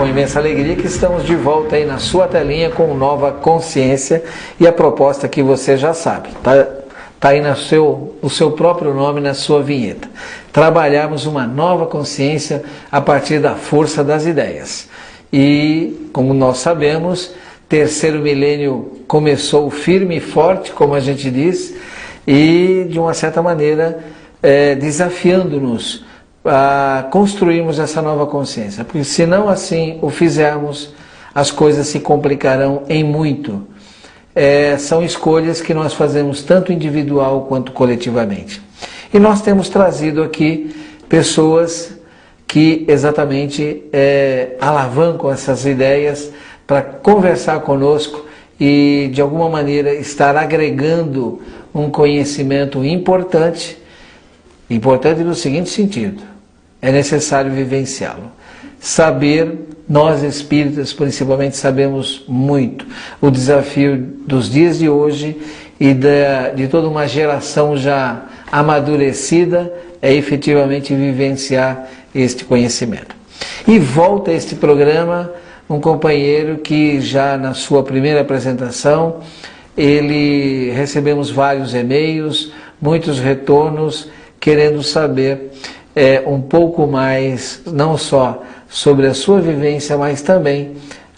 com imensa alegria que estamos de volta aí na sua telinha com Nova Consciência, e a proposta que você já sabe, tá aí o seu próprio nome na sua vinheta. Trabalharmos uma nova consciência a partir da força das ideias. E, como nós sabemos, terceiro milênio começou firme e forte, como a gente diz, e de uma certa maneira desafiando-nos a construirmos essa nova consciência, porque se não assim o fizermos, as coisas se complicarão em muito. São escolhas que nós fazemos tanto individual quanto coletivamente. E nós temos trazido aqui pessoas que exatamente alavancam essas ideias para conversar conosco e de alguma maneira estar agregando um conhecimento importante no seguinte sentido: é necessário vivenciá-lo. Saber, nós espíritas principalmente sabemos muito. O desafio dos dias de hoje e de toda uma geração já amadurecida é efetivamente vivenciar este conhecimento. E volta a este programa um companheiro que já na sua primeira apresentação, recebemos vários e-mails, muitos retornos, querendo saber um pouco mais, não só sobre a sua vivência, mas também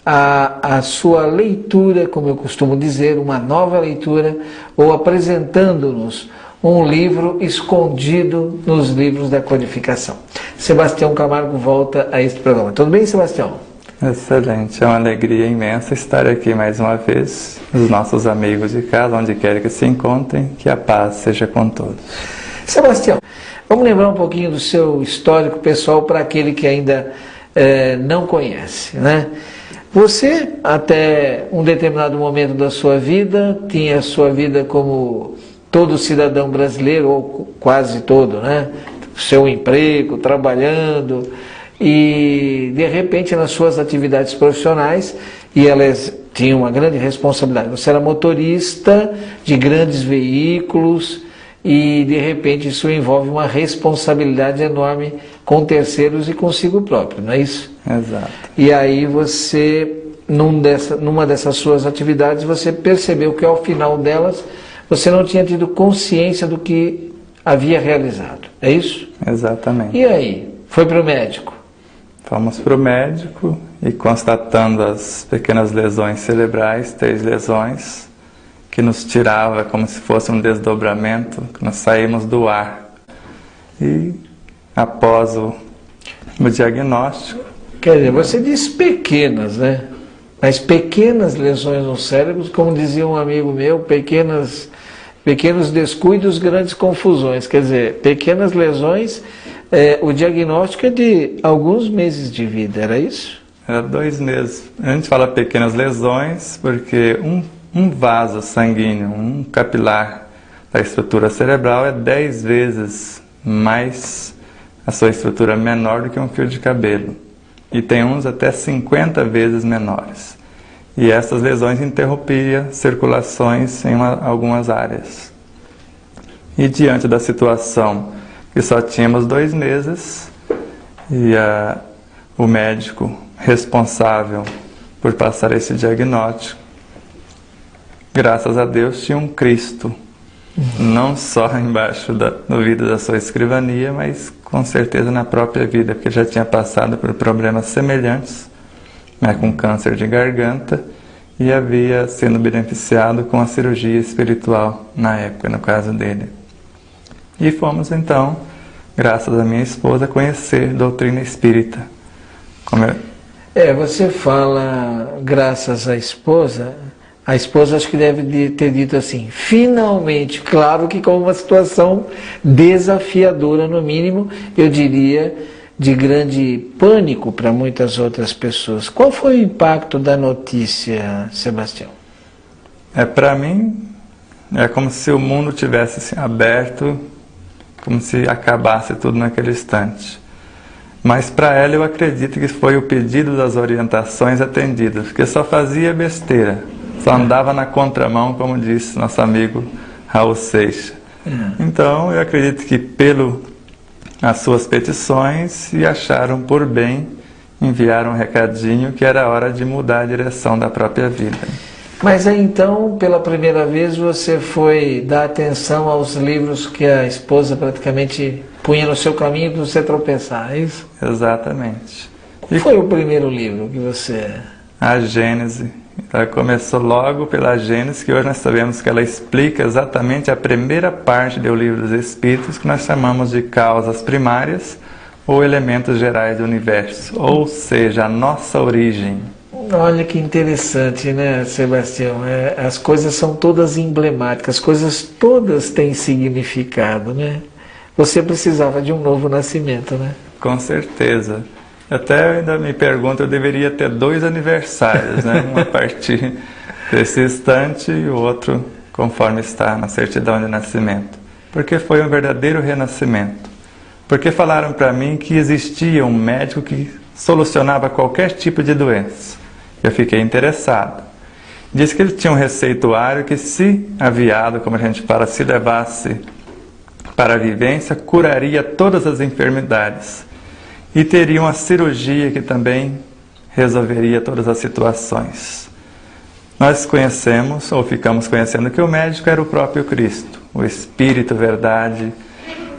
a sua leitura, como eu costumo dizer, uma nova leitura, ou apresentando-nos um livro escondido nos livros da codificação. Sebastião Camargo volta a este programa. Tudo bem, Sebastião? Excelente, é uma alegria imensa estar aqui mais uma vez, os nossos amigos de casa, onde quer que se encontrem, que a paz seja com todos. Sebastião, vamos lembrar um pouquinho do seu histórico pessoal para aquele que ainda não conhece, né? Você, até um determinado momento da sua vida, tinha a sua vida como todo cidadão brasileiro, ou quase todo, né? Seu emprego, trabalhando, e de repente nas suas atividades profissionais, e elas tinham uma grande responsabilidade. Você era motorista de grandes veículos, e de repente isso envolve uma responsabilidade enorme com terceiros e consigo próprio, não é isso? Exato. E aí você, numa dessas suas atividades, você percebeu que ao final delas, você não tinha tido consciência do que havia realizado, é isso? Exatamente. E aí? Foi para o médico? Fomos para o médico e, constatando as pequenas lesões cerebrais, 3 lesões, que nos tirava como se fosse um desdobramento, que nós saímos do ar. E após o diagnóstico... Quer dizer, você diz pequenas, né? Mas pequenas lesões no cérebro, como dizia um amigo meu, pequenos descuidos, grandes confusões. Quer dizer, pequenas lesões, o diagnóstico é de alguns meses de vida, era isso? Era 2 meses. A gente fala pequenas lesões porque um vaso sanguíneo, um capilar da estrutura cerebral é 10 vezes mais a sua estrutura menor do que um fio de cabelo. E tem uns até 50 vezes menores. E essas lesões interrompiam circulações em algumas áreas. E diante da situação que só tínhamos 2 meses, e o médico responsável por passar esse diagnóstico, graças a Deus, tinha um Cristo, não só embaixo do vidro da sua escrivania, mas com certeza na própria vida, porque já tinha passado por problemas semelhantes, né, com câncer de garganta, e havia sendo beneficiado com a cirurgia espiritual na época, no caso dele. E fomos então, graças à minha esposa, conhecer doutrina espírita. Você fala graças à esposa. A esposa acho que deve ter dito assim, finalmente, claro que com uma situação desafiadora no mínimo, eu diria, de grande pânico para muitas outras pessoas. Qual foi o impacto da notícia, Sebastião? Para mim, é como se o mundo tivesse assim, aberto, como se acabasse tudo naquele instante. Mas para ela eu acredito que foi o pedido das orientações atendidas, porque só fazia besteira. Só andava na contramão, como disse nosso amigo Raul Seixas. Então, eu acredito que as suas petições se acharam por bem enviaram um recadinho que era hora de mudar a direção da própria vida. Mas aí então, pela primeira vez, você foi dar atenção aos livros que a esposa praticamente punha no seu caminho para você tropeçar, é isso? Exatamente. Qual foi o primeiro livro que você... A Gênese. Ela começou logo pela Gênese, que hoje nós sabemos que ela explica exatamente a primeira parte do Livro dos Espíritos, que nós chamamos de causas primárias ou elementos gerais do universo, ou seja, a nossa origem. Olha que interessante, né, Sebastião? As coisas são todas emblemáticas, as coisas todas têm significado, né? Você precisava de um novo nascimento, né? Com certeza. Até eu ainda me pergunto, eu deveria ter 2 aniversários, né? Um a partir desse instante e o outro conforme está na certidão de nascimento. Porque foi um verdadeiro renascimento. Porque falaram para mim que existia um médico que solucionava qualquer tipo de doença. Eu fiquei interessado. Disse que ele tinha um receituário que, se aviado, como a gente fala, se levasse para a vivência, curaria todas as enfermidades. E teria uma cirurgia que também resolveria todas as situações. Nós conhecemos, ou ficamos conhecendo, que o médico era o próprio Cristo, o Espírito Verdade,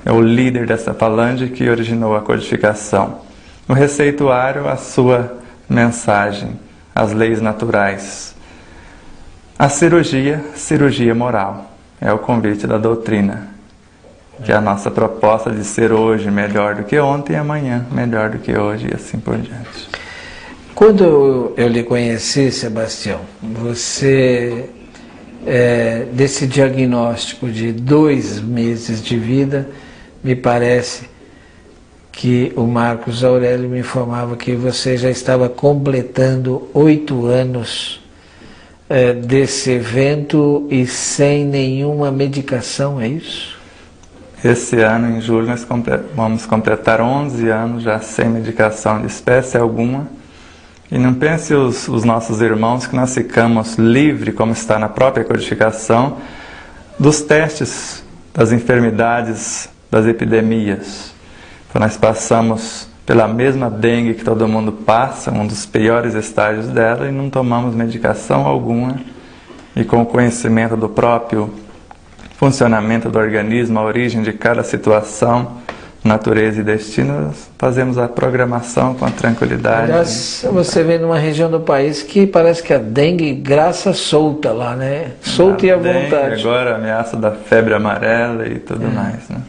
é o líder dessa falange que originou a codificação. O receituário, a sua mensagem, as leis naturais. A cirurgia, cirurgia moral, é o convite da doutrina, que é a nossa proposta de ser hoje melhor do que ontem e amanhã melhor do que hoje e assim por diante. Quando eu lhe conheci, Sebastião, você, desse diagnóstico de 2 meses de vida, me parece que o Marcos Aurélio me informava que você já estava completando 8 anos desse evento e sem nenhuma medicação, é isso? Esse ano, em julho, nós vamos completar 11 anos já sem medicação de espécie alguma. E não pense os nossos irmãos que nós ficamos livres, como está na própria codificação, dos testes das enfermidades, das epidemias. Então nós passamos pela mesma dengue que todo mundo passa, um dos piores estágios dela, e não tomamos medicação alguma. E com o conhecimento do próprio funcionamento do organismo, a origem de cada situação, natureza e destino, fazemos a programação com a tranquilidade. Aliás, você vem numa região do país que parece que a dengue graça solta lá, né? Solta e à vontade. Agora a ameaça da febre amarela e tudo mais, né?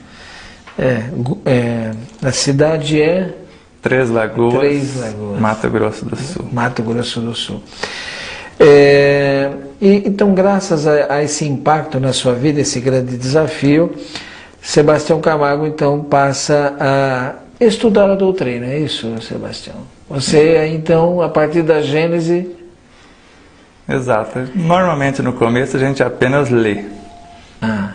A cidade é... Três Lagoas, Mato Grosso do Sul. Mato Grosso do Sul. Então, graças a esse impacto na sua vida, esse grande desafio, Sebastião Camargo, então, passa a estudar a doutrina, é isso, Sebastião? Você, então, a partir da Gênese... Exato. Normalmente, no começo, a gente apenas lê.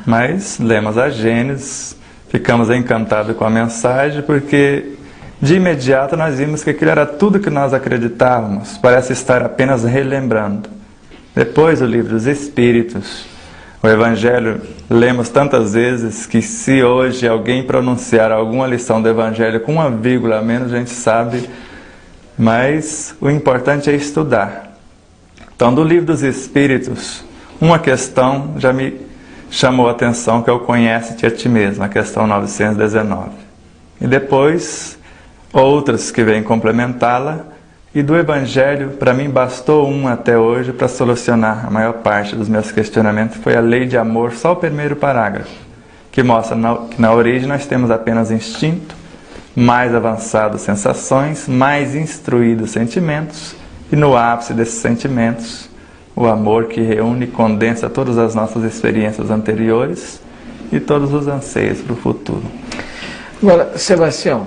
Mas lemos a Gênese, ficamos encantados com a mensagem, porque de imediato nós vimos que aquilo era tudo que nós acreditávamos, parece estar apenas relembrando. Depois o Livro dos Espíritos, o Evangelho, lemos tantas vezes que se hoje alguém pronunciar alguma lição do Evangelho com uma vírgula a menos, a gente sabe, mas o importante é estudar. Então, do Livro dos Espíritos, uma questão já me chamou a atenção, que é o Conhece-te a ti mesmo, a questão 919. E depois, outras que vêm complementá-la. E do Evangelho, para mim, bastou um até hoje para solucionar a maior parte dos meus questionamentos. Foi a lei de amor, só o primeiro parágrafo, que mostra que na origem nós temos apenas instinto, mais avançadas sensações, mais instruídos sentimentos, e no ápice desses sentimentos, o amor que reúne e condensa todas as nossas experiências anteriores e todos os anseios para o futuro. Agora, Sebastião,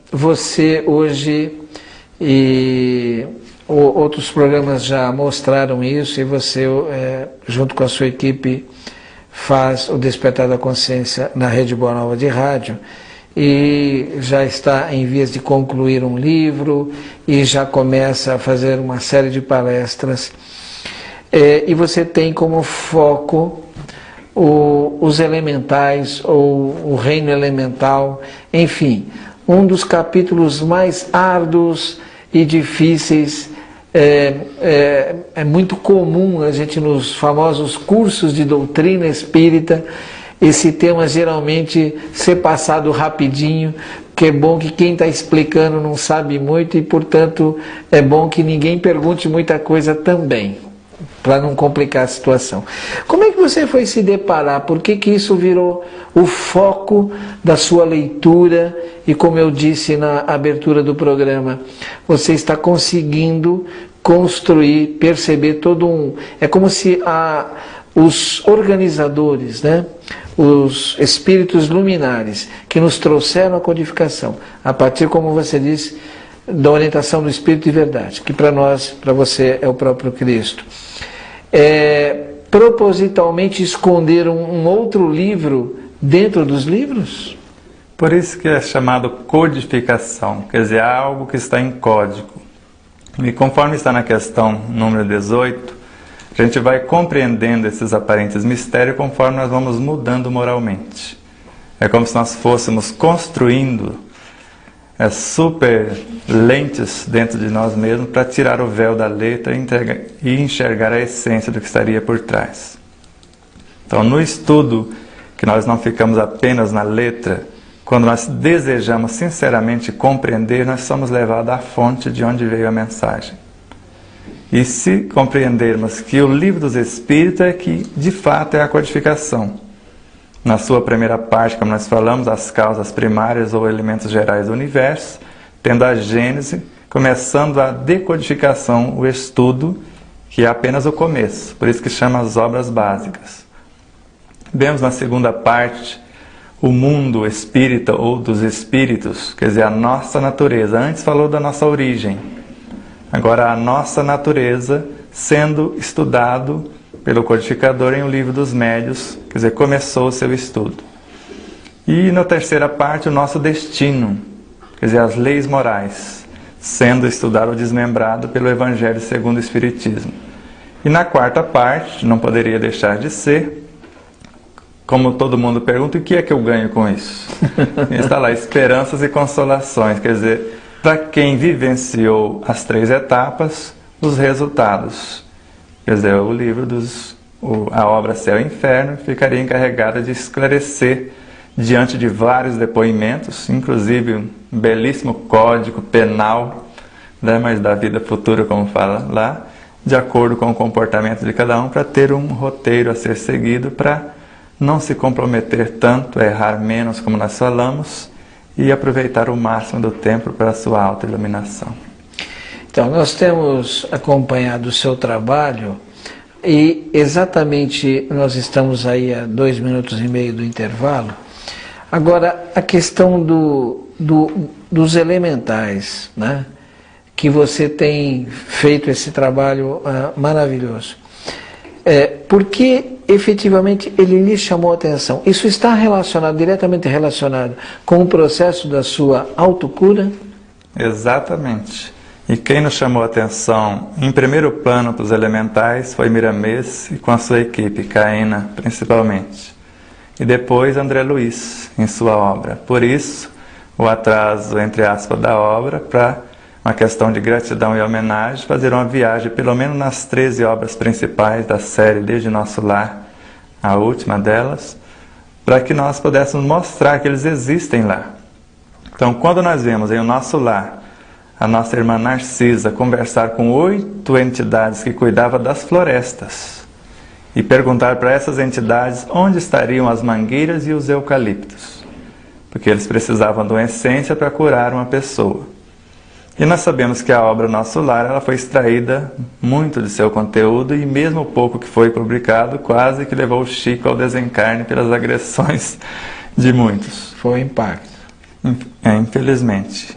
você hoje e outros programas já mostraram isso, e você, junto com a sua equipe, faz o Despertar da Consciência na Rede Boa Nova de Rádio, e já está em vias de concluir um livro e já começa a fazer uma série de palestras. E você tem como foco os elementais, ou o reino elemental, enfim, um dos capítulos mais árduos e difíceis. É muito comum a gente, nos famosos cursos de doutrina espírita, esse tema geralmente ser passado rapidinho, que é bom que quem está explicando não sabe muito e, portanto, é bom que ninguém pergunte muita coisa também, para não complicar a situação. Como é que você foi se deparar? Por que isso virou o foco da sua leitura? E como eu disse na abertura do programa, você está conseguindo construir, perceber todo um... É como se os organizadores, né? Os espíritos luminares que nos trouxeram a codificação, a partir, como você disse, da orientação do Espírito de Verdade, que para nós, para você, é o próprio Cristo. Propositalmente esconderam um outro livro dentro dos livros? Por isso que é chamado codificação, quer dizer, algo que está em código. E conforme está na questão número 18, a gente vai compreendendo esses aparentes mistérios conforme nós vamos mudando moralmente. É como se nós fôssemos construindo super lentes dentro de nós mesmos para tirar o véu da letra e enxergar a essência do que estaria por trás. Então, no estudo, que nós não ficamos apenas na letra, quando nós desejamos sinceramente compreender, nós somos levados à fonte de onde veio a mensagem. E se compreendermos que o Livro dos Espíritos é que, de fato, é a codificação. Na sua primeira parte, como nós falamos, as causas primárias ou elementos gerais do universo, tendo a gênese, começando a decodificação, o estudo, que é apenas o começo, por isso que chama as obras básicas. Vemos na segunda parte o mundo espírita ou dos espíritos, quer dizer, a nossa natureza. Antes falou da nossa origem. Agora, a nossa natureza sendo estudado pelo codificador em O Livro dos Médios, quer dizer, começou o seu estudo. E na terceira parte, o nosso destino, quer dizer, as leis morais, sendo estudado ou desmembrado pelo Evangelho segundo o Espiritismo. E na quarta parte, não poderia deixar de ser, como todo mundo pergunta, o que é que eu ganho com isso? Está lá, esperanças e consolações, quer dizer, para quem vivenciou as 3 etapas, os resultados. Quer dizer, o livro a obra Céu e Inferno ficaria encarregada de esclarecer, diante de vários depoimentos, inclusive um belíssimo código penal, né, mas da vida futura, como fala lá, de acordo com o comportamento de cada um, para ter um roteiro a ser seguido, para não se comprometer tanto, errar menos, como nós falamos, e aproveitar o máximo do tempo para a sua autoiluminação. Então, nós temos acompanhado o seu trabalho e exatamente nós estamos aí a 2 minutos e meio do intervalo. Agora, a questão dos elementais, né? Que você tem feito esse trabalho maravilhoso. Por que efetivamente ele lhe chamou a atenção? Isso está diretamente relacionado com o processo da sua autocura? Exatamente. E quem nos chamou a atenção em primeiro plano para os elementais foi Miramês e com a sua equipe, Caena principalmente. E depois André Luiz em sua obra. Por isso, o atraso, entre aspas, da obra, para uma questão de gratidão e homenagem, fazer uma viagem pelo menos nas 13 obras principais da série Desde Nosso Lar, a última delas, para que nós pudéssemos mostrar que eles existem lá. Então, quando nós vemos em O Nosso Lar a nossa irmã Narcisa conversar com 8 entidades que cuidavam das florestas e perguntar para essas entidades onde estariam as mangueiras e os eucaliptos, porque eles precisavam de uma essência para curar uma pessoa. E nós sabemos que a obra Nosso Lar ela foi extraída muito de seu conteúdo e mesmo o pouco que foi publicado quase que levou o Chico ao desencarne pelas agressões de muitos. Foi um impacto. Infelizmente.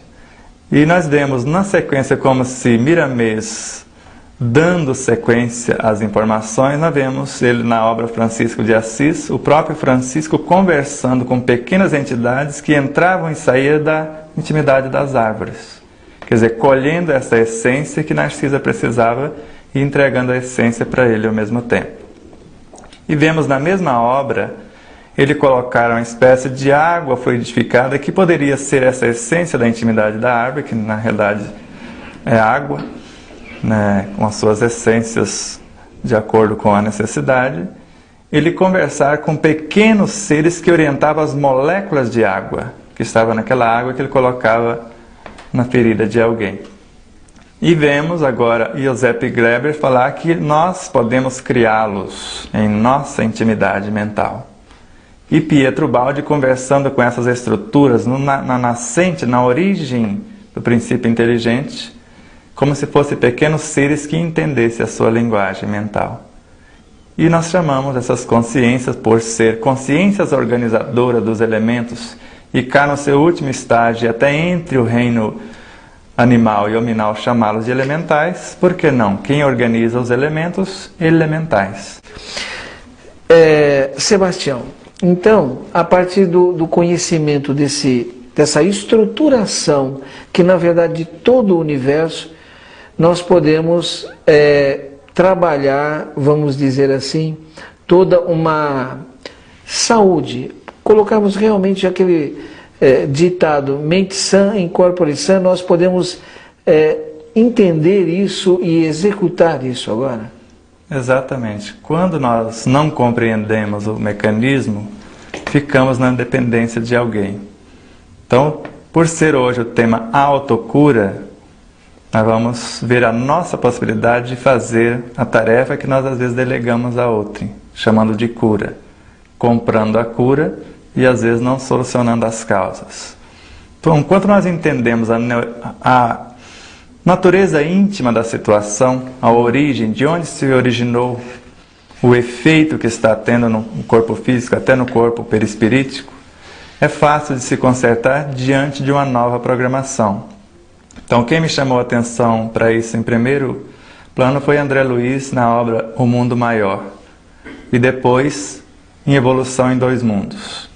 E nós vemos na sequência como se Miramês, dando sequência às informações, nós vemos ele na obra Francisco de Assis, o próprio Francisco conversando com pequenas entidades que entravam e saíam da intimidade das árvores. Quer dizer, colhendo essa essência que Narcisa precisava e entregando a essência para ele ao mesmo tempo. E vemos na mesma obra ele colocar uma espécie de água fluidificada que poderia ser essa essência da intimidade da árvore, que na realidade é água, né, com as suas essências de acordo com a necessidade. Ele conversar com pequenos seres que orientavam as moléculas de água que estavam naquela água que ele colocava na ferida de alguém. E vemos agora Joseph Greber falar que nós podemos criá-los em nossa intimidade mental. E Pietro Baldi conversando com essas estruturas na nascente, na origem do princípio inteligente, como se fossem pequenos seres que entendessem a sua linguagem mental. E nós chamamos essas consciências por ser consciências organizadoras dos elementos, e cá no seu último estágio, até entre o reino animal e hominal, chamá-los de elementais. Por que não? Quem organiza os elementos? Elementais. Sebastião, então, a partir do conhecimento dessa estruturação, que na verdade de todo o universo, nós podemos trabalhar, vamos dizer assim, toda uma saúde. Colocamos realmente aquele ditado, mente sã in corpore sã, nós podemos entender isso e executar isso agora? Exatamente. Quando nós não compreendemos o mecanismo, ficamos na dependência de alguém. Então, por ser hoje o tema autocura, nós vamos ver a nossa possibilidade de fazer a tarefa que nós às vezes delegamos a outrem, chamando de cura, comprando a cura e às vezes não solucionando as causas. Então, enquanto nós entendemos a natureza íntima da situação, a origem, de onde se originou o efeito que está tendo no corpo físico, até no corpo perispirítico, é fácil de se consertar diante de uma nova programação. Então, quem me chamou a atenção para isso em primeiro plano foi André Luiz na obra O Mundo Maior, e depois em Evolução em Dois Mundos.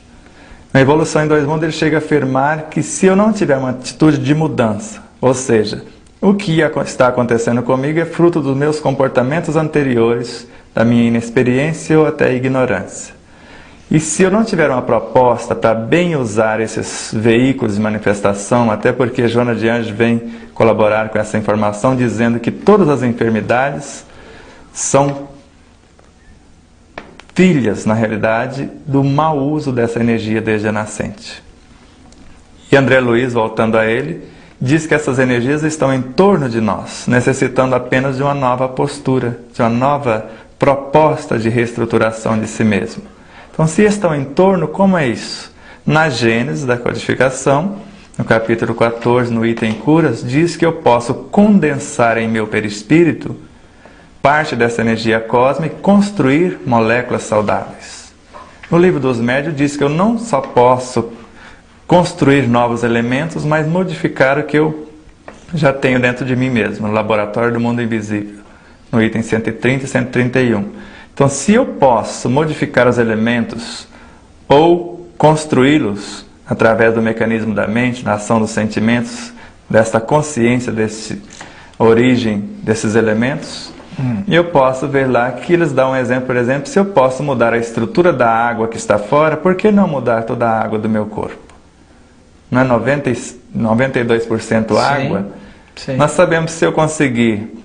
Na Evolução em Dois Mundos ele chega a afirmar que se eu não tiver uma atitude de mudança, ou seja, o que está acontecendo comigo é fruto dos meus comportamentos anteriores, da minha inexperiência ou até ignorância. E se eu não tiver uma proposta para bem usar esses veículos de manifestação, até porque Joana de Anjos vem colaborar com essa informação, dizendo que todas as enfermidades são filhas, na realidade, do mau uso dessa energia desde a nascente. E André Luiz, voltando a ele, diz que essas energias estão em torno de nós, necessitando apenas de uma nova postura, de uma nova proposta de reestruturação de si mesmo. Então, se estão em torno, como é isso? Na Gênese da codificação, no capítulo 14, no item curas, diz que eu posso condensar em meu perispírito parte dessa energia cósmica e construir moléculas saudáveis. No livro dos médiuns diz que eu não só posso construir novos elementos, mas modificar o que eu já tenho dentro de mim mesmo, no laboratório do mundo invisível, no item 130 e 131. Então, se eu posso modificar os elementos ou construí-los através do mecanismo da mente, da ação dos sentimentos, dessa consciência, dessa origem desses elementos, eu posso ver lá que eles dão um exemplo, por exemplo, se eu posso mudar a estrutura da água que está fora, por que não mudar toda a água do meu corpo? Não é 92% água? Sim. Nós sabemos que se eu conseguir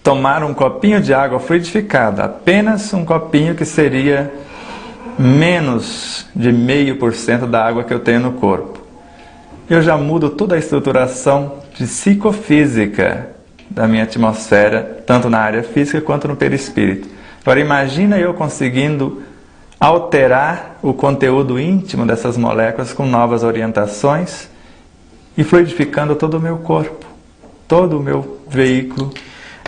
tomar um copinho de água fluidificada, apenas um copinho que seria menos de 0,5% da água que eu tenho no corpo, eu já mudo toda a estruturação psicofísica da minha atmosfera, tanto na área física quanto no perispírito. Agora imagina eu conseguindo alterar o conteúdo íntimo dessas moléculas com novas orientações e fluidificando todo o meu corpo, todo o meu veículo.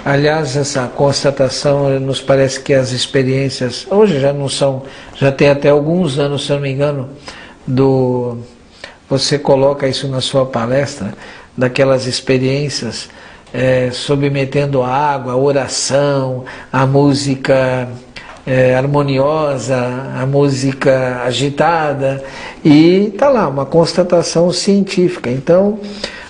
Aliás, essa constatação nos parece que as experiências, hoje já não são, já tem até alguns anos, se eu não me engano, você coloca isso na sua palestra, daquelas experiências submetendo a água, a oração, a música harmoniosa, a música agitada, e está lá, uma constatação científica. Então,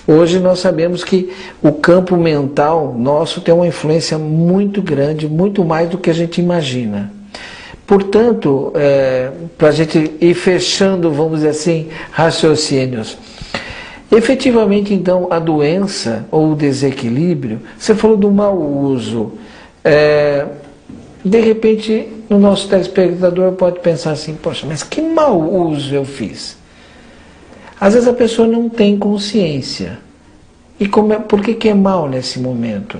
hoje nós sabemos que o campo mental nosso tem uma influência muito grande, muito mais do que a gente imagina. Portanto, para a gente ir fechando, vamos dizer assim, raciocínios. Efetivamente, então, a doença ou o desequilíbrio, você falou do mau uso. De repente, o nosso telespectador pode pensar assim, poxa, mas que mau uso eu fiz? Às vezes a pessoa não tem consciência. E por que é mal nesse momento?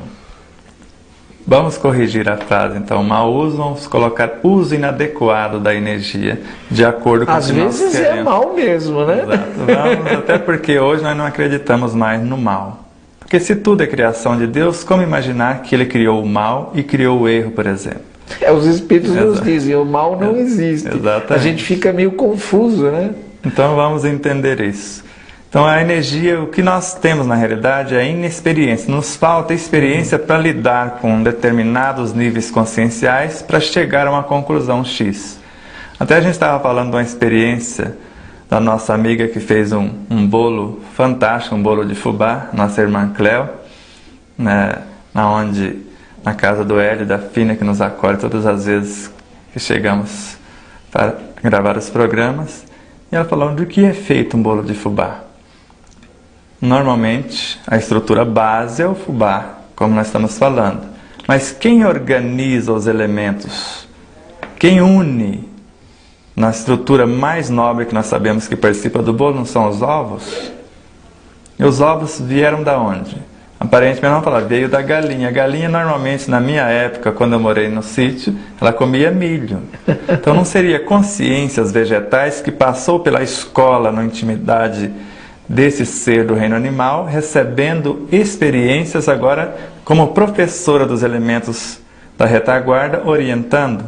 Vamos corrigir a frase, então. Mau uso, vamos colocar uso inadequado da energia, de acordo com o que nós queremos. Às vezes é mal mesmo, né? Exato. Vamos, até porque hoje nós não acreditamos mais no mal. Porque se tudo é criação de Deus, como imaginar que Ele criou o mal e criou o erro, por exemplo? Os Espíritos nos dizem, o mal não existe. Exatamente. A gente fica meio confuso, né? Então vamos entender isso. Então a energia, o que nós temos na realidade é inexperiência. Nos falta experiência para lidar com determinados níveis conscienciais para chegar a uma conclusão X. Até a gente estava falando de uma experiência da nossa amiga que fez um bolo fantástico, um bolo de fubá, nossa irmã Cléo, né, na casa do Hélio, da Fina, que nos acolhe todas as vezes que chegamos para gravar os programas. E ela falou de que é feito um bolo de fubá. Normalmente, a estrutura base é o fubá, como nós estamos falando. Mas quem organiza os elementos? Quem une na estrutura mais nobre que nós sabemos que participa do bolo não são os ovos? E os ovos vieram da onde? Aparentemente, vamos falar, veio da galinha. A galinha, normalmente, na minha época, quando eu morei no sítio, ela comia milho. Então, não seria consciências vegetais que passou pela escola, na intimidade desse ser do reino animal, recebendo experiências agora como professora dos elementos da retaguarda, orientando.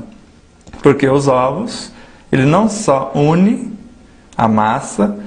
Porque os ovos, ele não só une a massa,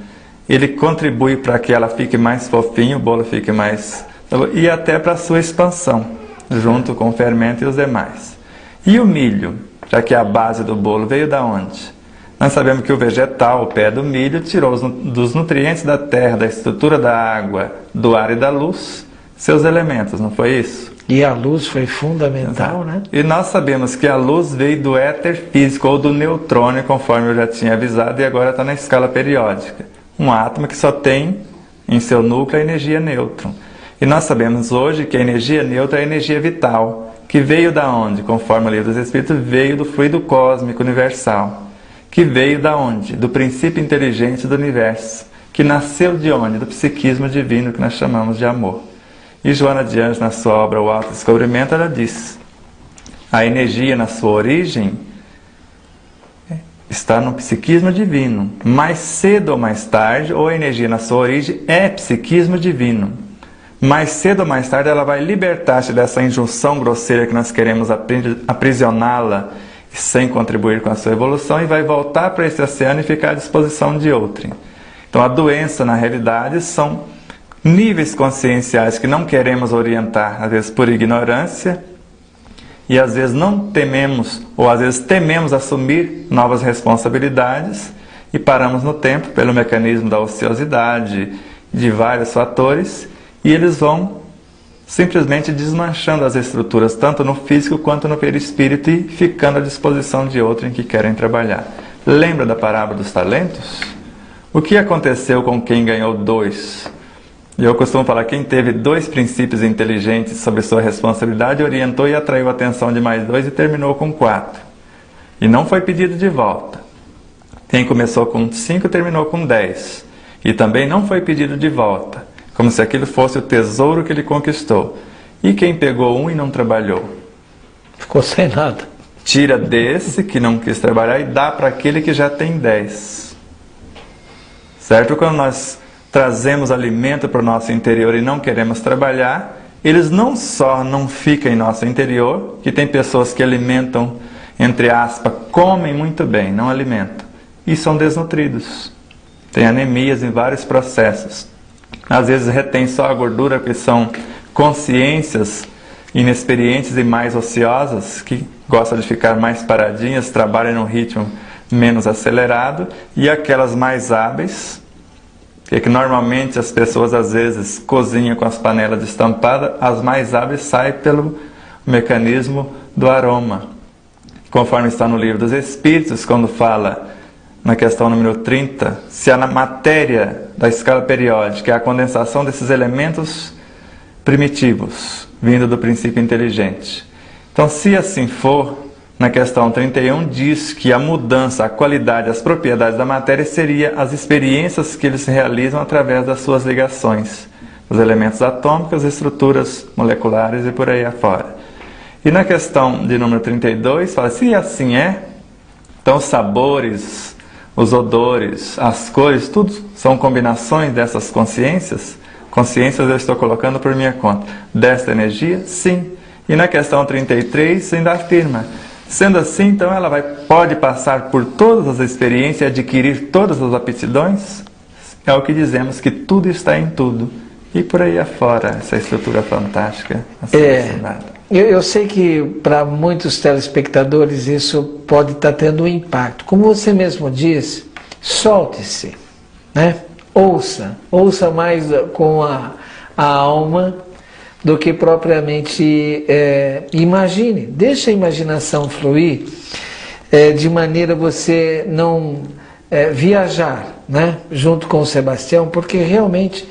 ele contribui para que ela fique mais fofinha, o bolo fique mais... e até para a sua expansão, junto com o fermento e os demais. E o milho, já que a base do bolo veio da onde? Nós sabemos que o vegetal, o pé do milho, tirou dos nutrientes da terra, da estrutura da água, do ar e da luz, seus elementos, não foi isso? E a luz foi fundamental, Exato. Né? E nós sabemos que a luz veio do éter físico ou do neutrônio, conforme eu já tinha avisado, e agora está na escala periódica. Um átomo que só tem em seu núcleo a energia nêutron. E nós sabemos hoje que a energia neutra é a energia vital, que veio da onde? Conforme o Livro dos Espíritos, veio do fluido cósmico universal. Que veio da onde? Do princípio inteligente do universo. Que nasceu de onde? Do psiquismo divino, que nós chamamos de amor. E Joana de Anjos, na sua obra O Autodescobrimento, ela diz: a energia na sua origem está no psiquismo divino. Mais cedo ou mais tarde, ou a energia na sua origem é psiquismo divino. Mais cedo ou mais tarde ela vai libertar-se dessa injunção grosseira que nós queremos aprisioná-la sem contribuir com a sua evolução, e vai voltar para esse oceano e ficar à disposição de outrem. Então a doença, na realidade, são níveis conscienciais que não queremos orientar, às vezes por ignorância, e às vezes não tememos, ou às vezes tememos assumir novas responsabilidades, e paramos no tempo pelo mecanismo da ociosidade, de vários fatores, e eles vão simplesmente desmanchando as estruturas, tanto no físico quanto no perispírito, e ficando à disposição de outrem que querem trabalhar. Lembra da parábola dos talentos? O que aconteceu com quem ganhou 2? Eu costumo falar, quem teve 2 princípios inteligentes sobre sua responsabilidade, orientou e atraiu a atenção de mais 2 e terminou com 4. E não foi pedido de volta. Quem começou com 5 terminou com 10. E também não foi pedido de volta. Como se aquilo fosse o tesouro que ele conquistou. E quem pegou 1 e não trabalhou? Ficou sem nada. Tira desse que não quis trabalhar e dá para aquele que já tem 10. Certo? Quando nós trazemos alimento para o nosso interior e não queremos trabalhar, eles não só não ficam em nosso interior, que tem pessoas que alimentam, entre aspas, comem muito bem, não alimentam, e são desnutridos. Tem anemias em vários processos. Às vezes retém só a gordura, porque são consciências inexperientes e mais ociosas, que gostam de ficar mais paradinhas, trabalham num ritmo menos acelerado, e aquelas mais hábeis, que normalmente as pessoas às vezes cozinham com as panelas estampadas, as mais hábeis saem pelo mecanismo do aroma. conforme está no Livro dos Espíritos, quando fala na questão número 30, se a matéria da escala periódica é a condensação desses elementos primitivos, vindo do princípio inteligente. Então, se assim for, na questão 31 diz que a mudança, a qualidade, as propriedades da matéria seria as experiências que eles realizam através das suas ligações, os elementos atômicos, estruturas moleculares e por aí afora. E na questão de número 32, fala, se assim é, então os sabores, os odores, as cores, tudo são combinações dessas consciências. Consciências eu estou colocando por minha conta. Desta energia, sim. E na questão 33 ainda afirma, sendo assim, então ela pode passar por todas as experiências e adquirir todas as aptidões? É o que dizemos, que tudo está em tudo. E por aí afora, essa estrutura fantástica. Eu sei que para muitos telespectadores isso pode estar tendo um impacto. Como você mesmo disse, solte-se, né? Ouça mais com a alma do que propriamente imagine. Deixe a imaginação fluir de maneira a você não viajar, né? Junto com o Sebastião, porque realmente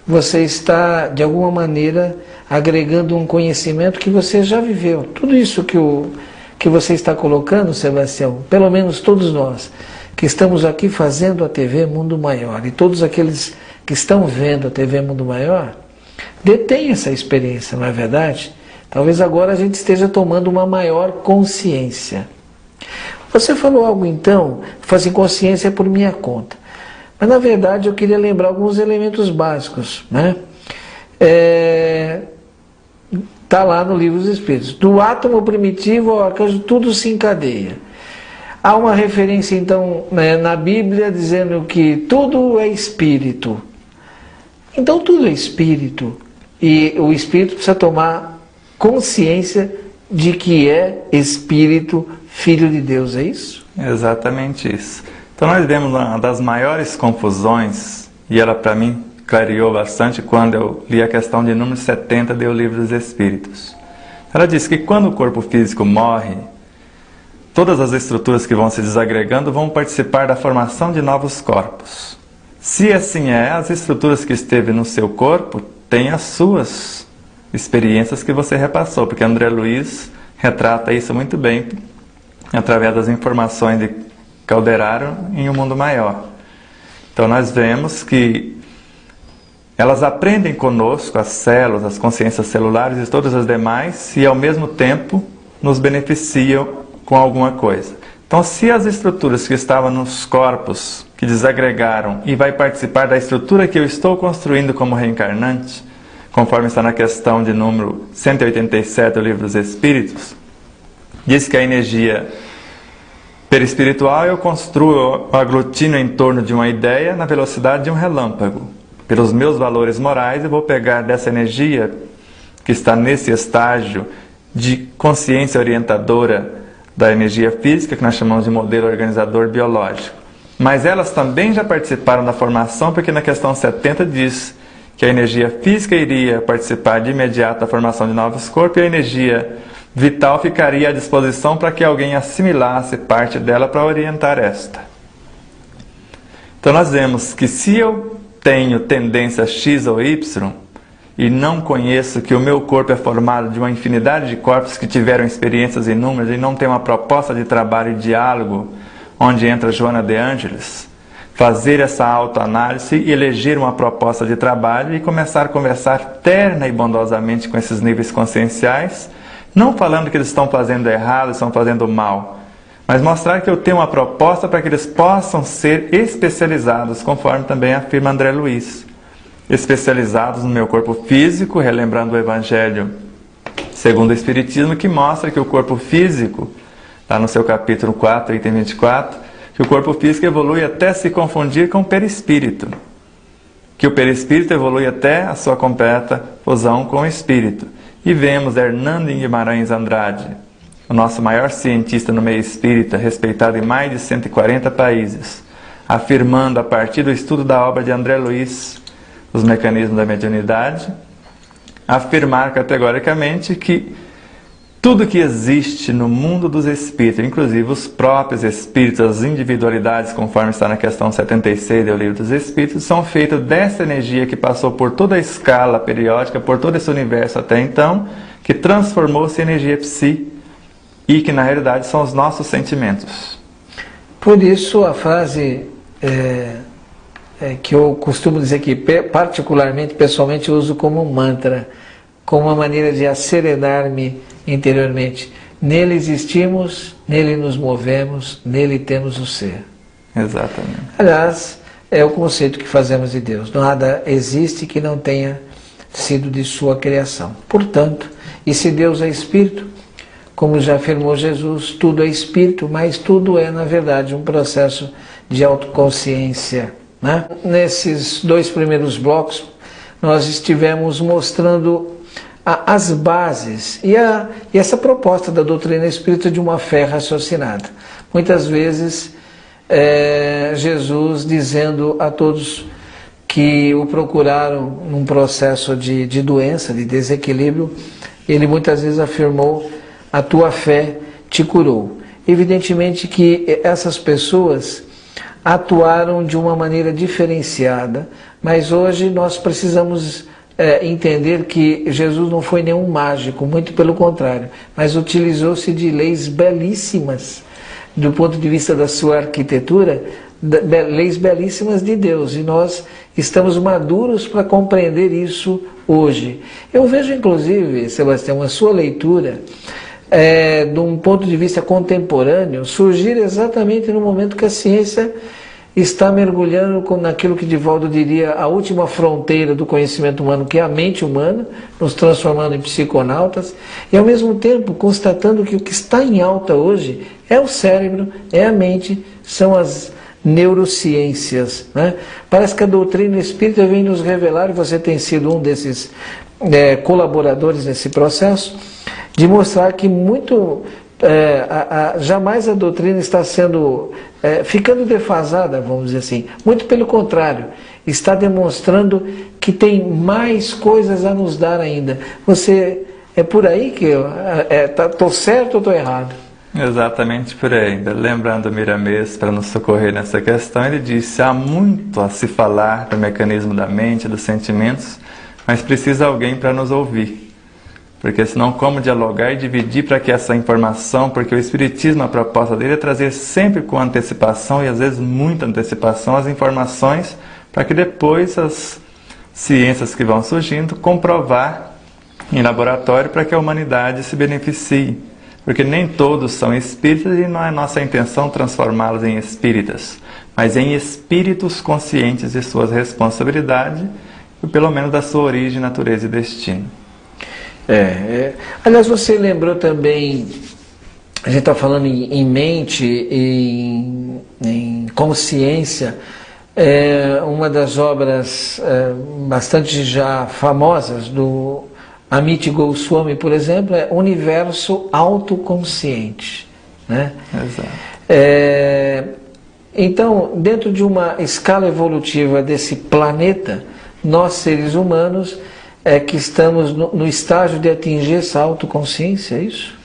você está, de alguma maneira, agregando um conhecimento que você já viveu. Tudo isso que você está colocando, Sebastião, pelo menos todos nós, que estamos aqui fazendo a TV Mundo Maior, e todos aqueles que estão vendo a TV Mundo Maior, detêm essa experiência, não é verdade? Talvez agora a gente esteja tomando uma maior consciência. Você falou algo então, fazer consciência por minha conta. Mas na verdade eu queria lembrar alguns elementos básicos, né? Está lá no Livro dos Espíritos. Do átomo primitivo ao arcanjo, tudo se encadeia. Há uma referência, então, na Bíblia, dizendo que tudo é espírito. Então, tudo é espírito. E o espírito precisa tomar consciência de que é espírito, filho de Deus, é isso? Exatamente isso. Então, nós vemos uma das maiores confusões, e ela, para mim, clareou bastante quando eu li a questão de número 70 do Livro dos Espíritos. Ela diz que quando o corpo físico morre, todas as estruturas que vão se desagregando vão participar da formação de novos corpos. Se assim é, as estruturas que esteve no seu corpo têm as suas experiências que você repassou, porque André Luiz retrata isso muito bem através das informações de Calderaro em Um Mundo Maior. Então nós vemos que elas aprendem conosco, as células, as consciências celulares e todas as demais, e ao mesmo tempo nos beneficiam com alguma coisa. Então, se as estruturas que estavam nos corpos, que desagregaram, e vai participar da estrutura que eu estou construindo como reencarnante, conforme está na questão de número 187 do Livro dos Espíritos, diz que a energia perispiritual eu construo, eu aglutino em torno de uma ideia na velocidade de um relâmpago. Pelos meus valores morais, eu vou pegar dessa energia que está nesse estágio de consciência orientadora da energia física, que nós chamamos de modelo organizador biológico. Mas elas também já participaram da formação, porque na questão 70 diz que a energia física iria participar de imediato da formação de novos corpos e a energia vital ficaria à disposição para que alguém assimilasse parte dela para orientar esta. Então nós vemos que se eu tenho tendência X ou Y, e não conheço que o meu corpo é formado de uma infinidade de corpos que tiveram experiências inúmeras e não tem uma proposta de trabalho e diálogo, onde entra Joana de Ângeles, fazer essa autoanálise e eleger uma proposta de trabalho e começar a conversar terna e bondosamente com esses níveis conscienciais, não falando que eles estão fazendo errado, estão fazendo mal, mas mostrar que eu tenho uma proposta para que eles possam ser especializados, conforme também afirma André Luiz. Especializados no meu corpo físico, relembrando o Evangelho segundo o Espiritismo, que mostra que o corpo físico, lá no seu capítulo 4, item 24, que o corpo físico evolui até se confundir com o perispírito, que o perispírito evolui até a sua completa fusão com o espírito. E vemos Hernando Guimarães Andrade, o nosso maior cientista no meio espírita, respeitado em mais de 140 países, afirmando a partir do estudo da obra de André Luiz, Os Mecanismos da Mediunidade, afirmar categoricamente que tudo que existe no mundo dos espíritos, inclusive os próprios espíritos, as individualidades, conforme está na questão 76 do Livro dos Espíritos, são feitos dessa energia que passou por toda a escala periódica, por todo esse universo até então, que transformou-se em energia psi, e que na realidade são os nossos sentimentos. Por isso a frase que eu costumo dizer que particularmente, pessoalmente, eu uso como um mantra, como uma maneira de acerenar-me interiormente. Nele existimos, nele nos movemos, nele temos o ser. Exatamente. Aliás, é o conceito que fazemos de Deus. Nada existe que não tenha sido de sua criação. Portanto, e se Deus é Espírito, como já afirmou Jesus, tudo é Espírito, mas tudo é, na verdade, um processo de autoconsciência, né? Nesses 2 primeiros blocos, nós estivemos mostrando as bases e essa proposta da doutrina espírita de uma fé raciocinada. Muitas vezes, Jesus dizendo a todos que o procuraram num processo de doença, de desequilíbrio, ele muitas vezes afirmou: a tua fé te curou. Evidentemente que essas pessoas atuaram de uma maneira diferenciada, mas hoje nós precisamos entender que Jesus não foi nenhum mágico, muito pelo contrário, mas utilizou-se de leis belíssimas do ponto de vista da sua arquitetura, leis belíssimas de Deus, e nós estamos maduros para compreender isso hoje. Eu vejo inclusive, Sebastião, a sua leitura de um ponto de vista contemporâneo surgir exatamente no momento que a ciência está mergulhando naquilo que Divaldo diria a última fronteira do conhecimento humano, que é a mente humana, nos transformando em psiconautas, e ao mesmo tempo constatando que o que está em alta hoje é o cérebro, é a mente, são as neurociências, né? Parece que a doutrina espírita vem nos revelar, e você tem sido um desses colaboradores nesse processo, de mostrar que jamais a doutrina está ficando defasada, vamos dizer assim. Muito pelo contrário, está demonstrando que tem mais coisas a nos dar ainda. É por aí que estou certo ou estou errado? Exatamente por aí. Lembrando Miramês, para nos socorrer nessa questão, ele disse: há muito a se falar do mecanismo da mente, dos sentimentos, mas precisa alguém para nos ouvir. Porque senão como dialogar e dividir para que essa informação, porque o Espiritismo, a proposta dele é trazer sempre com antecipação, e às vezes muita antecipação, as informações, para que depois as ciências que vão surgindo, comprovar em laboratório para que a humanidade se beneficie. Porque nem todos são espíritas e não é nossa intenção transformá-los em espíritas, mas em espíritos conscientes de suas responsabilidades, e pelo menos da sua origem, natureza e destino. Aliás, você lembrou também, a gente está falando em mente, em consciência, uma das obras bastante já famosas do Amit Goswami, por exemplo, é Universo Autoconsciente, né? Exato. Então, dentro de uma escala evolutiva desse planeta, nós seres humanos que estamos no estágio de atingir essa autoconsciência, é isso?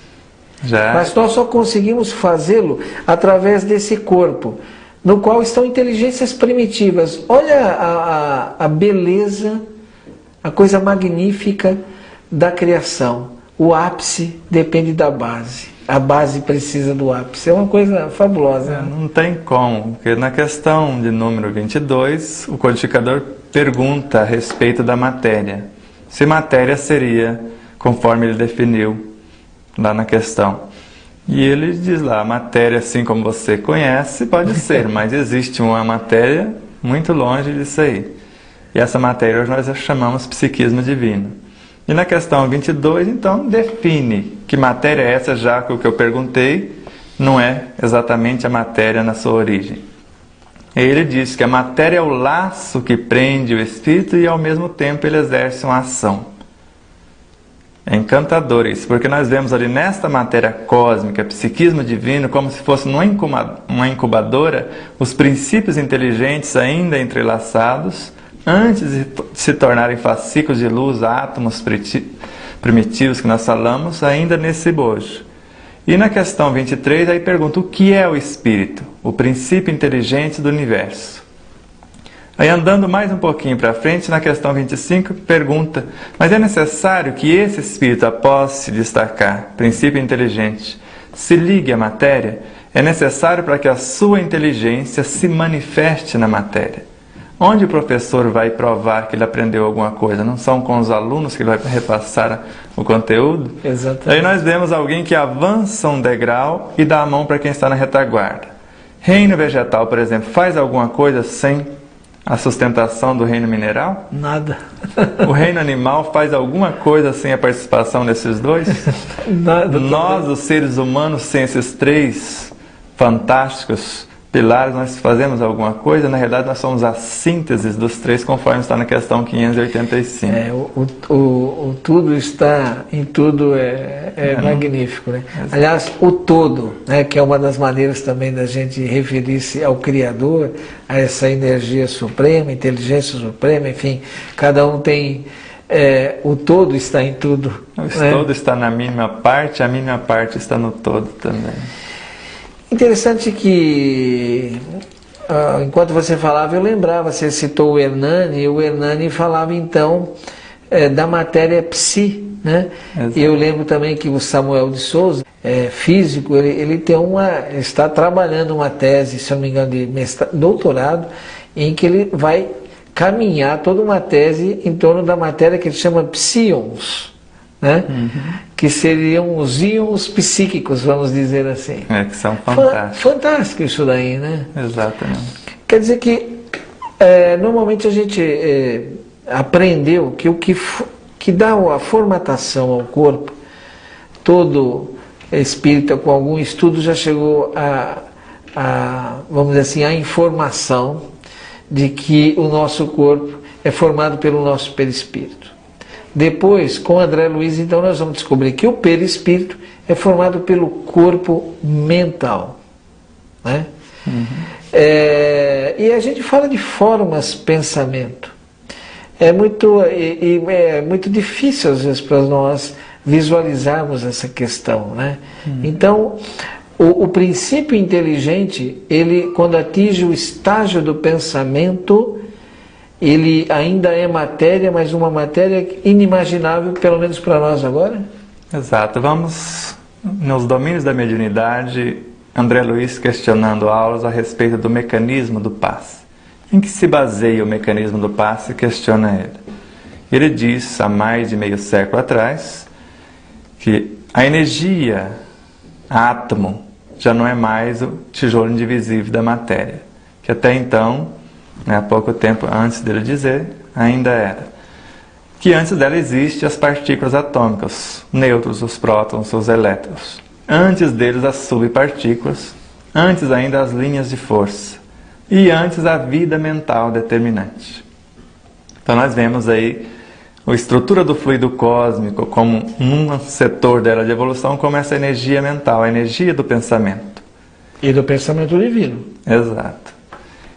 Já. Mas nós só conseguimos fazê-lo através desse corpo, no qual estão inteligências primitivas. Olha a beleza, a coisa magnífica da criação. O ápice depende da base. A base precisa do ápice. É uma coisa fabulosa. Não tem como, porque na questão de número 22, o codificador pergunta a respeito da matéria. Se matéria seria, conforme ele definiu lá na questão. E ele diz lá, a matéria, assim como você conhece, pode ser, mas existe uma matéria muito longe disso aí. E essa matéria hoje nós chamamos psiquismo divino. E na questão 22, então, define que matéria é essa, já que o que eu perguntei não é exatamente a matéria na sua origem. E ele diz que a matéria é o laço que prende o espírito e ao mesmo tempo ele exerce uma ação. É encantador isso, porque nós vemos ali nesta matéria cósmica, psiquismo divino, como se fosse uma incubadora, os princípios inteligentes ainda entrelaçados, antes de se tornarem fascículos de luz, átomos primitivos que nós falamos, ainda nesse bojo. E na questão 23, aí pergunta o que é o espírito, o princípio inteligente do universo. Aí andando mais um pouquinho para frente, na questão 25, pergunta, mas é necessário que esse espírito, após se destacar, princípio inteligente, se ligue à matéria? É necessário para que a sua inteligência se manifeste na matéria. Onde o professor vai provar que ele aprendeu alguma coisa? Não são com os alunos que ele vai repassar o conteúdo? Exatamente. Aí nós vemos alguém que avança um degrau e dá a mão para quem está na retaguarda. Reino vegetal, por exemplo, faz alguma coisa sem a sustentação do reino mineral? Nada. O reino animal faz alguma coisa sem a participação desses dois? Nada. Nós, os seres humanos, sem esses três fantásticos pilares, nós fazemos alguma coisa? Na realidade, nós somos a síntese dos três, conforme está na questão 585. O tudo está em tudo magnífico, né? Aliás, o todo, né, que é uma das maneiras também da gente referir-se ao Criador, a essa energia suprema, inteligência suprema, enfim, cada um tem... o todo está em tudo. O todo está na mínima parte, a mínima parte está no todo também. Interessante que, enquanto você falava, eu lembrava, você citou o Hernani, e o Hernani falava então da matéria psi, né? E eu lembro também que o Samuel de Souza, físico, ele está trabalhando uma tese, se não me engano, de doutorado, em que ele vai caminhar toda uma tese em torno da matéria que ele chama psions, né? Que seriam os íons psíquicos, vamos dizer assim. Que são fantásticos. Fantástico isso daí, né? Exatamente. Quer dizer que normalmente a gente aprendeu que o que dá a formatação ao corpo, todo espírita com algum estudo já chegou vamos dizer assim, a informação de que o nosso corpo é formado pelo nosso perispírito. Depois, com André Luiz, então nós vamos descobrir que o perispírito é formado pelo corpo mental, né? E a gente fala de formas pensamento. É muito difícil às vezes para nós visualizarmos essa questão, né? Então, o princípio inteligente, ele quando atinge o estágio do pensamento, ele ainda é matéria, mas uma matéria inimaginável, pelo menos para nós agora? Exato. Vamos nos domínios da mediunidade, André Luiz questionando aulas a respeito do mecanismo do passe. Em que se baseia o mecanismo do passe? Questiona ele. Ele diz, há mais de meio século atrás, que a energia, átomo, já não é mais o tijolo indivisível da matéria. Que até então, há pouco tempo antes dele dizer, ainda era. Que antes dela existem as partículas atômicas, nêutrons, os prótons, os elétrons. Antes deles as subpartículas, antes ainda as linhas de força. E antes a vida mental determinante. Então nós vemos aí a estrutura do fluido cósmico como um setor dela de evolução, como essa energia mental, a energia do pensamento. E do pensamento divino. Exato.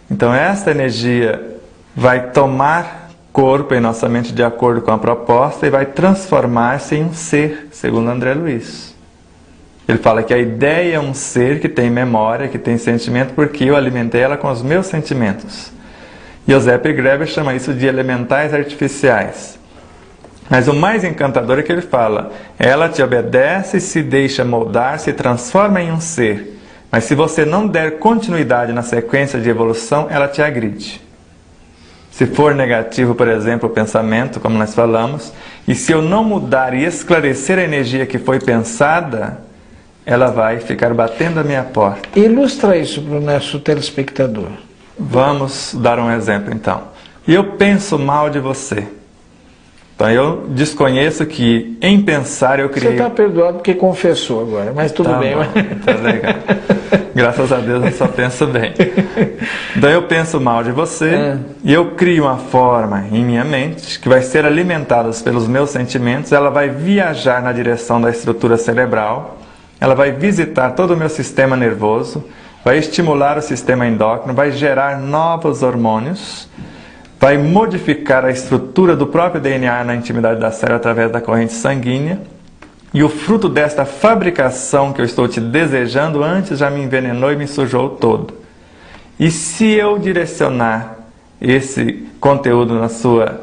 Então esta energia vai tomar corpo em nossa mente de acordo com a proposta e vai transformar-se em um ser, segundo André Luiz. Ele fala que a ideia é um ser que tem memória, que tem sentimento, porque eu alimentei ela com os meus sentimentos. E Josep Greber chama isso de elementais artificiais. Mas o mais encantador é que ele fala, ela te obedece, se deixa moldar, se transforma em um ser. Mas se você não der continuidade na sequência de evolução, ela te agride. Se for negativo, por exemplo, o pensamento, como nós falamos, e se eu não mudar e esclarecer a energia que foi pensada, ela vai ficar batendo a minha porta. Ilustra isso para o nosso telespectador. Vamos dar um exemplo então. E eu penso mal de você. Então eu desconheço que em pensar eu criei... Você está perdoado porque confessou agora, mas tudo bem. Bom, tá legal. Graças a Deus eu só penso bem. Então eu penso mal de você e eu crio uma forma em minha mente que vai ser alimentada pelos meus sentimentos, ela vai viajar na direção da estrutura cerebral, ela vai visitar todo o meu sistema nervoso, vai estimular o sistema endócrino, vai gerar novos hormônios vai modificar a estrutura do próprio DNA na intimidade da célula através da corrente sanguínea. E o fruto desta fabricação que eu estou te desejando antes já me envenenou e me sujou todo. E se eu direcionar esse conteúdo na sua...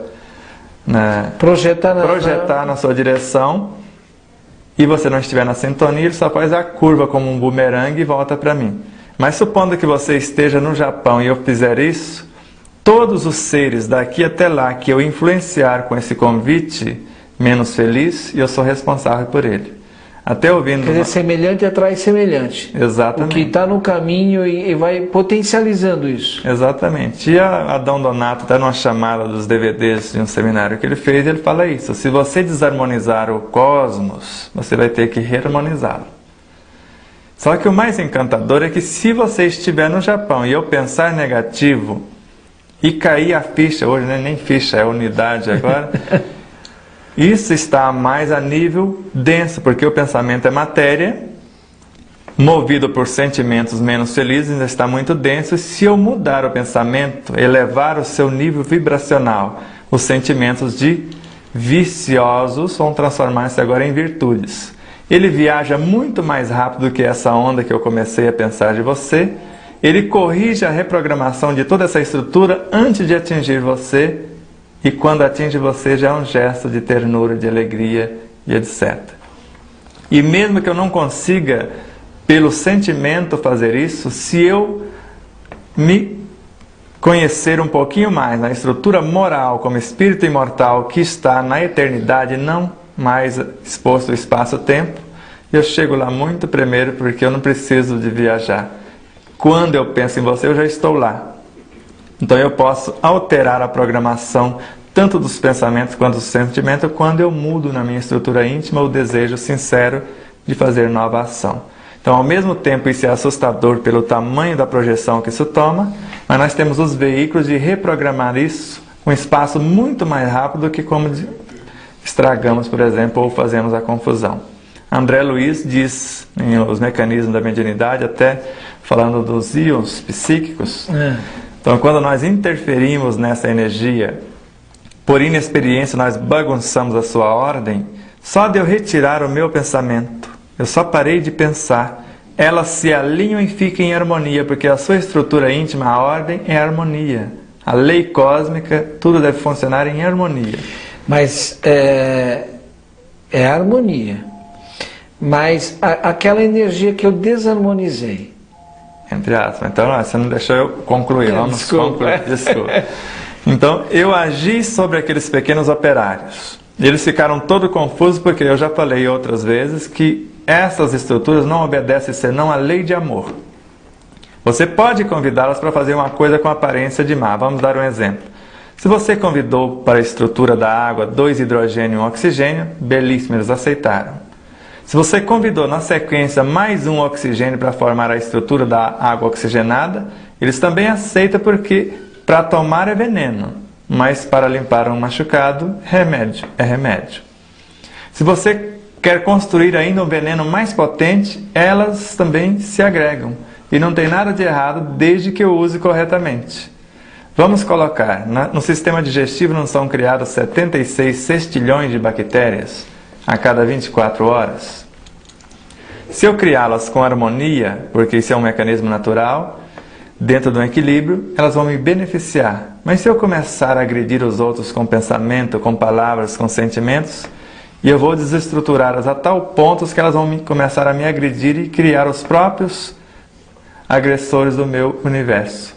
projetar na sua direção, e você não estiver na sintonia, ele só faz a curva como um bumerangue e volta para mim. Mas supondo que você esteja no Japão e eu fizer isso, todos os seres daqui até lá que eu influenciar com esse convite menos feliz, eu sou responsável por ele. Até ouvindo... Quer dizer, semelhante atrai semelhante. Exatamente. O que está no caminho e vai potencializando isso. Exatamente. E Adão Donato, até numa chamada dos DVDs de um seminário que ele fez, ele fala isso. Se você desarmonizar o cosmos, você vai ter que reharmonizá-lo. Só que o mais encantador é que se você estiver no Japão e eu pensar negativo e cair a ficha, hoje nem ficha, é unidade agora, isso está mais a nível denso, porque o pensamento é matéria, movido por sentimentos menos felizes, ainda está muito denso, e se eu mudar o pensamento, elevar o seu nível vibracional, os sentimentos de viciosos vão transformar-se agora em virtudes. Ele viaja muito mais rápido do que essa onda que eu comecei a pensar de você. Ele corrige a reprogramação de toda essa estrutura antes de atingir você. E quando atinge você já é um gesto de ternura, de alegria e etc. E mesmo que eu não consiga, pelo sentimento, fazer isso, se eu me conhecer um pouquinho mais na estrutura moral como espírito imortal que está na eternidade, não mais exposto ao espaço-tempo, eu chego lá muito primeiro porque eu não preciso de viajar. Quando eu penso em você, eu já estou lá. Então eu posso alterar a programação tanto dos pensamentos quanto dos sentimentos quando eu mudo na minha estrutura íntima o desejo sincero de fazer nova ação. Então, ao mesmo tempo, isso é assustador pelo tamanho da projeção que isso toma, mas nós temos os veículos de reprogramar isso com espaço muito mais rápido do que como estragamos, por exemplo, ou fazemos a confusão. André Luiz diz em Os Mecanismos da Mediunidade, até falando dos íons psíquicos, então quando nós interferimos nessa energia, por inexperiência nós bagunçamos a sua ordem, só de eu retirar o meu pensamento, eu só parei de pensar, elas se alinham e ficam em harmonia, porque a sua estrutura íntima, a ordem, é harmonia. A lei cósmica, tudo deve funcionar em harmonia. Mas é harmonia. Mas aquela energia que eu desarmonizei. Entre aspas. Então, você não deixou eu concluir. Vamos concluir. Desculpa. Então, eu agi sobre aqueles pequenos operários. Eles ficaram todos confusos porque eu já falei outras vezes que essas estruturas não obedecem senão à lei de amor. Você pode convidá-las para fazer uma coisa com aparência de má. Vamos dar um exemplo. Se você convidou para a estrutura da água 2 hidrogênio e 1 oxigênio, belíssimo, eles aceitaram. Se você convidou na sequência mais um oxigênio para formar a estrutura da água oxigenada, eles também aceitam porque para tomar é veneno, mas para limpar um machucado, remédio é remédio. Se você quer construir ainda um veneno mais potente, elas também se agregam. E não tem nada de errado desde que eu use corretamente. Vamos colocar, no sistema digestivo não são criados 76 sextilhões de bactérias a cada 24 horas? Se eu criá-las com harmonia, porque isso é um mecanismo natural, dentro de um equilíbrio, elas vão me beneficiar. Mas se eu começar a agredir os outros com pensamento, com palavras, com sentimentos, e eu vou desestruturá-las a tal ponto que elas vão começar a me agredir e criar os próprios agressores do meu universo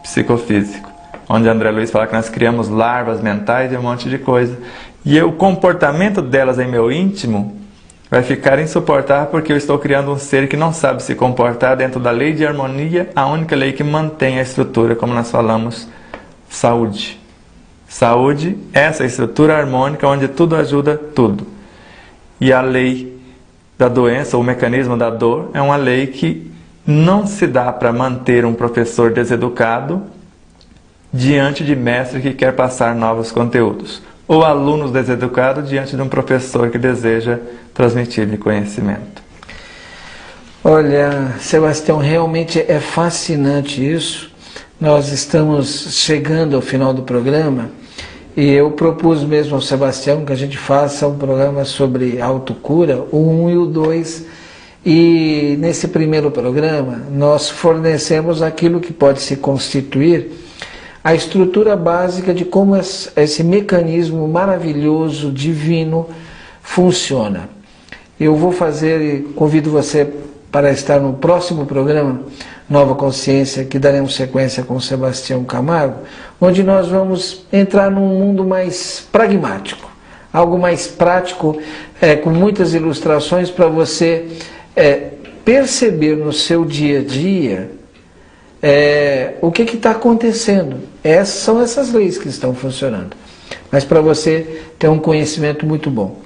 psicofísico. Onde André Luiz fala que nós criamos larvas mentais e um monte de coisa. E o comportamento delas em meu íntimo vai ficar insuportável porque eu estou criando um ser que não sabe se comportar dentro da lei de harmonia, a única lei que mantém a estrutura, como nós falamos, saúde. Saúde, essa estrutura harmônica onde tudo ajuda tudo. E a lei da doença, o mecanismo da dor, é uma lei que não se dá para manter um professor deseducado diante de mestre que quer passar novos conteúdos, ou alunos deseducados diante de um professor que deseja transmitir-lhe conhecimento. Olha, Sebastião, realmente é fascinante isso, nós estamos chegando ao final do programa e eu propus mesmo ao Sebastião que a gente faça um programa sobre autocura, o 1 e o 2, e nesse primeiro programa nós fornecemos aquilo que pode se constituir a estrutura básica de como esse mecanismo maravilhoso, divino, funciona. Eu vou fazer e convido você para estar no próximo programa, Nova Consciência, que daremos sequência com Sebastião Camargo, onde nós vamos entrar num mundo mais pragmático, algo mais prático, com muitas ilustrações para você perceber no seu dia a dia o que está acontecendo. São essas leis que estão funcionando. Mas para você ter um conhecimento muito bom.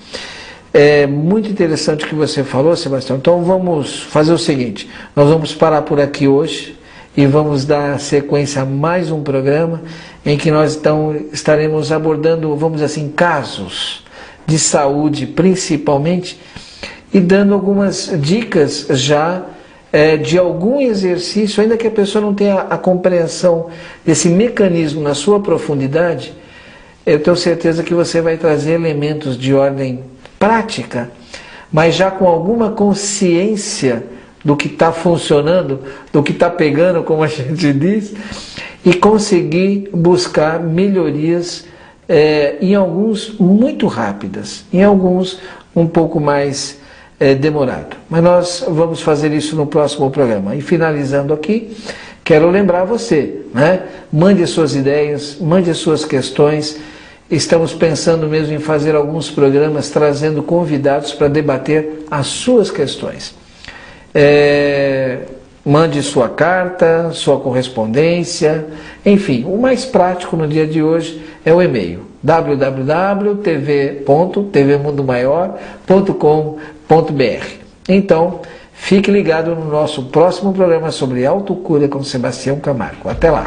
É muito interessante o que você falou, Sebastião. Então vamos fazer o seguinte, nós vamos parar por aqui hoje e vamos dar sequência a mais um programa em que nós então estaremos abordando, vamos dizer assim, casos de saúde principalmente e dando algumas dicas já de algum exercício, ainda que a pessoa não tenha a compreensão desse mecanismo na sua profundidade, eu tenho certeza que você vai trazer elementos de ordem prática, mas já com alguma consciência do que está funcionando, do que está pegando, como a gente diz, e conseguir buscar melhorias em alguns muito rápidas, em alguns um pouco mais demorado. Mas nós vamos fazer isso no próximo programa. E finalizando aqui, quero lembrar você, né? Mande as suas ideias, mande as suas questões. Estamos pensando mesmo em fazer alguns programas trazendo convidados para debater as suas questões. Mande sua carta, sua correspondência, enfim, o mais prático no dia de hoje é o e-mail www.tvmundomaior.com.br. Então, fique ligado no nosso próximo programa sobre autocura com Sebastião Camargo. Até lá!